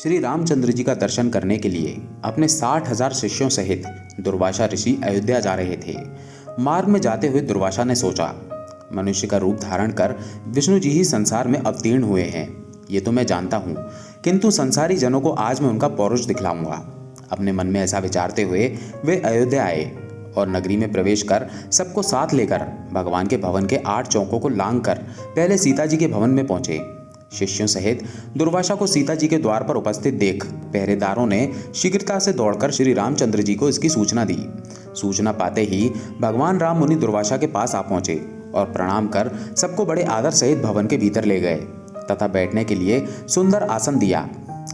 श्री रामचंद्र जी का दर्शन करने के लिए अपने 60,000 शिष्यों सहित दुर्वासा ऋषि अयोध्या जा रहे थे। मार्ग में जाते हुए दुर्वासा ने सोचा, मनुष्य का रूप धारण कर विष्णु जी ही संसार में अवतीर्ण हुए हैं, ये तो मैं जानता हूँ, किंतु संसारी जनों को आज मैं उनका पौरुष दिखलाऊंगा। अपने मन में ऐसा विचारते हुए वे अयोध्या आए और नगरी में प्रवेश कर सबको साथ लेकर भगवान के भवन के 8 चौकों को लांघ कर पहले सीता जी के भवन में पहुंचे। शिष्यों सहित दुर्वासा को सीता जी के द्वार पर उपस्थित देख पहरेदारों ने शीघ्रता से दौड़कर श्री रामचंद्र जी को इसकी सूचना दी। सूचना पाते ही भगवान राम मुनि दुर्वासा के पास आ पहुंचे और प्रणाम कर सबको बड़े आदर सहित भवन के भीतर ले गए तथा बैठने के लिए सुंदर आसन दिया।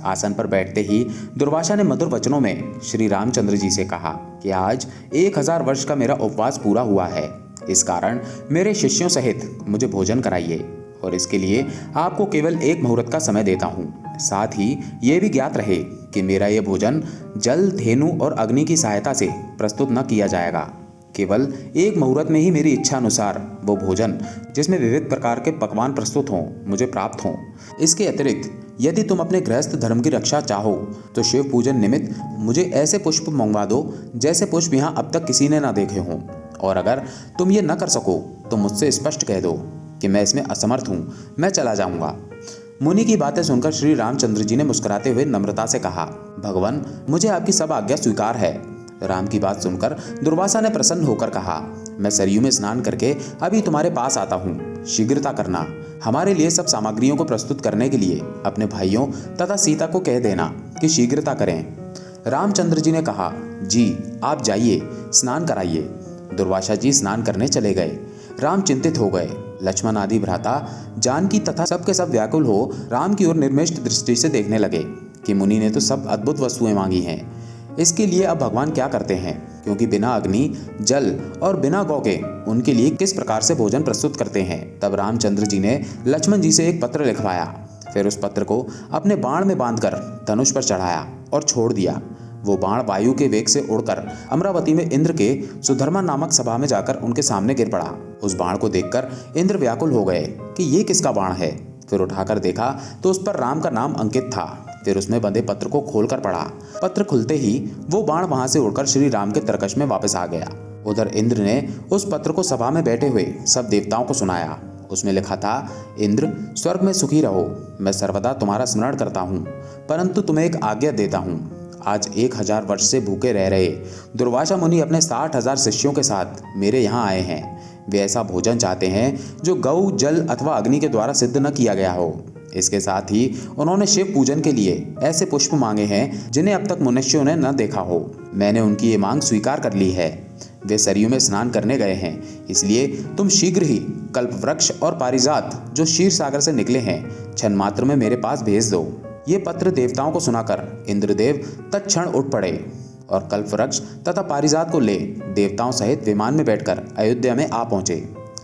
आसन पर बैठते ही दुर्वासा ने मधुर वचनों में श्री रामचंद्र जी से कहा कि आज 1000 वर्ष का मेरा उपवास पूरा हुआ है, इस कारण मेरे शिष्यों सहित मुझे भोजन कराइए और इसके लिए आपको केवल 1 मुहूर्त का समय देता हूँ। साथ ही ये भी ज्ञात रहे कि मेरा यह भोजन जल, धेनु और अग्नि की सहायता से प्रस्तुत न किया जाएगा। केवल 1 मुहूर्त में ही मेरी इच्छा अनुसार वो भोजन, जिसमें विविध प्रकार के पकवान प्रस्तुत हों, मुझे प्राप्त हों। इसके अतिरिक्त यदि तुम अपने गृहस्थ धर्म की रक्षा चाहो तो शिव पूजन निमित्त मुझे ऐसे पुष्प मंगवा दो जैसे पुष्प यहाँ अब तक किसी ने ना देखे हों, और अगर तुम ये न कर सको तो मुझसे स्पष्ट कह दो कि मैं इसमें असमर्थ हूँ, मैं चला जाऊँगा। मुनि की बातें सुनकर श्री रामचंद्र जी ने मुस्कुराते हुए नम्रता से कहा, भगवान, मुझे आपकी सब आज्ञा स्वीकार है। राम की बात सुनकर दुर्वासा ने प्रसन्न होकर कहा, मैं सरयू में स्नान करके अभी तुम्हारे पास आता हूँ, शीघ्रता करना। हमारे लिए सब सामग्रियों को प्रस्तुत करने के लिए अपने भाइयों तथा सीता को कह देना कि शीघ्रता करें। रामचंद्र जी ने कहा, जी आप जाइए, स्नान कराइए। दुर्वासा जी स्नान करने चले गए। राम चिंतित हो गए। लक्ष्मण आदि भ्राता जानकी तथा सबके सब व्याकुल हो राम की ओर निर्मिष्ट दृष्टि से देखने लगे कि मुनि ने तो सब अद्भुत वस्तुएं मांगी हैं, इसके लिए अब भगवान क्या करते हैं, क्योंकि बिना अग्नि, जल और बिना गौ के उनके लिए किस प्रकार से भोजन प्रस्तुत करते हैं। तब रामचंद्र जी ने लक्ष्मण जी से एक पत्र लिखवाया, फिर उस पत्र को अपने बाण में बांधकर धनुष पर चढ़ाया और छोड़ दिया। वो बाण वायु के वेग से उड़कर अमरावती में इंद्र के सुधर्मा नामक सभा में जाकर उनके सामने गिर पड़ा। उस बाण को देखकर इंद्र व्याकुल हो गए कि ये किसका बाण है। फिर उठाकर देखा तो उस पर राम का नाम अंकित था। फिर उसमें बंधे पत्र को खोलकर पढ़ा। पत्र खुलते ही वो बाण वहां से उड़कर श्री राम के तरकश में वापस आ गया। उधर इंद्र ने उस पत्र को सभा में बैठे हुए सब देवताओं को सुनाया। उसमें लिखा था, इंद्र, स्वर्ग में सुखी रहो, मैं सर्वदा तुम्हारा स्मरण करता हूँ, परंतु तुम्हें एक आज्ञा देता हूँ। आज 1000 वर्ष से भूखे रह रहे दुर्वासा मुनि अपने 60,000 शिष्यों के साथ मेरे यहाँ आए हैं। वे ऐसा भोजन चाहते हैं जो गौ, जल अथवा अग्नि के द्वारा सिद्ध न किया गया हो। इसके साथ ही उन्होंने शिव पूजन के लिए ऐसे पुष्प मांगे हैं जिन्हें अब तक मनुष्यों ने न देखा हो। मैंने उनकी ये मांग स्वीकार कर ली है। वे सरयू में स्नान करने गए हैं, इसलिए तुम शीघ्र ही कल्पवृक्ष और पारिजात जो क्षीर सागर से निकले हैं क्षण मात्र में मेरे पास भेज दो। ये पत्र देवताओं को सुनाकर इंद्रदेव तत्क्षण उठ पड़े और कल्पवृक्ष तथा पारिजात को ले देवताओं सहित विमान में बैठकर अयोध्या में आ पहुंचे।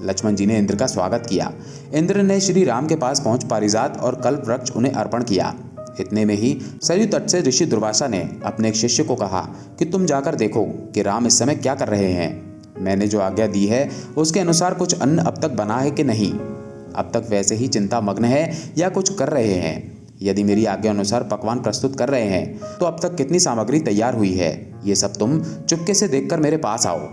लक्ष्मण जी ने इंद्र का स्वागत किया। इंद्र ने श्री राम के पास पहुंच पारिजात और कल्पवृक्ष उन्हें अर्पण किया। इतने में ही सरयू तट से ऋषि दुर्वासा ने अपने एक शिष्य को कहा कि तुम जाकर देखो कि राम इस समय क्या कर रहे हैं। मैंने जो आज्ञा दी है उसके अनुसार कुछ अन्न अब तक बना है कि नहीं, अब तक वैसे ही चिंता मग्न है या कुछ कर रहे हैं। यदि मेरी आज्ञा अनुसार पकवान प्रस्तुत कर रहे हैं तो अब तक कितनी सामग्री तैयार हुई है, ये सब तुम चुपके से देखकर मेरे पास आओ।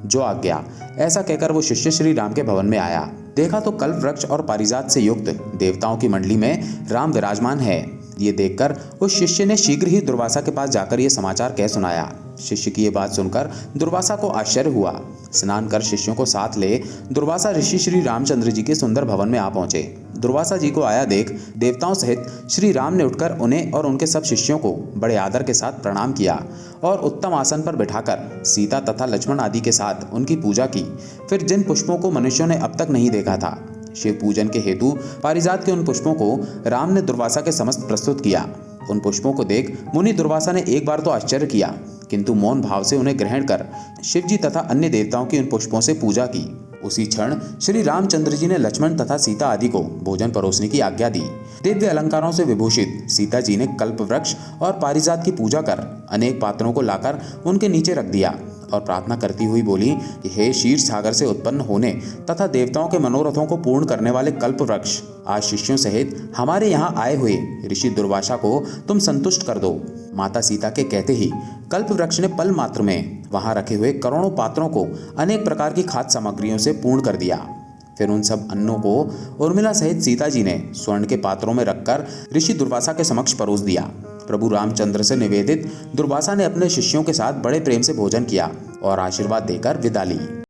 जो आज्ञा। ऐसा कहकर वो शिष्य श्री राम के भवन में आया। देखा तो कल्पवृक्ष और पारिजात से युक्त देवताओं की मंडली में राम विराजमान है। ये देखकर उस शिष्य ने शीघ्र ही दुर्वासा के पास जाकर ये समाचार कह सुनाया। शिष्य की ये बात सुनकर दुर्वासा को आश्चर्य हुआ। स्नान कर शिष्यों को साथ ले दुर्वासा ऋषि श्री रामचंद्र जी के सुंदर भवन में आ पहुंचे। दुर्वासा जी को आया देख देवताओं सहित श्री राम ने उठकर उन्हें और उनके सब शिष्यों को बड़े आदर के साथ प्रणाम किया और उत्तम आसन पर बिठाकर सीता तथा लक्ष्मण आदि के साथ उनकी पूजा की। फिर जिन पुष्पों को मनुष्यों ने अब तक नहीं देखा था, शिव पूजन के हेतु पारिजात के उन पुष्पों को राम ने दुर्वासा के समस्त प्रस्तुत किया। उन पुष्पों को देख मुनि दुर्वासा ने एक बार तो आश्चर्य किया, किंतु मौन भाव से उन्हें ग्रहण कर शिवजी तथा अन्य देवताओं की उन पुष्पों से पूजा की। उसी क्षण श्री रामचंद्र जी ने लक्ष्मण तथा सीता आदि को भोजन परोसने की आज्ञा दी। दिव्य अलंकारों से विभूषित सीता जी ने कल्पवृक्ष और पारिजात की पूजा कर अनेक पात्रों को लाकर उनके नीचे रख दिया और प्रार्थना करती हुई बोली कि हे शीर सागर से उत्पन्न होने तथा देवताओं के मनोरथों को पूर्ण करने वाले कल्प वृक्ष, आज शिष्यों सहित हमारे यहाँ आए हुए ऋषि दुर्वासा को तुम संतुष्ट कर दो। माता सीता के कहते ही कल्प वृक्ष ने पल मात्र में वहां रखे हुए करोड़ों पात्रों को अनेक प्रकार की खाद्य सामग्रियों से पूर्ण कर दिया। फिर उन सब अन्नों को उर्मिला सहित सीता जी ने स्वर्ण के पात्रों में रखकर ऋषि दुर्वासा के समक्ष परोस दिया। प्रभु रामचंद्र से निवेदित दुर्वासा ने अपने शिष्यों के साथ बड़े प्रेम से भोजन किया और आशीर्वाद देकर विदा ली।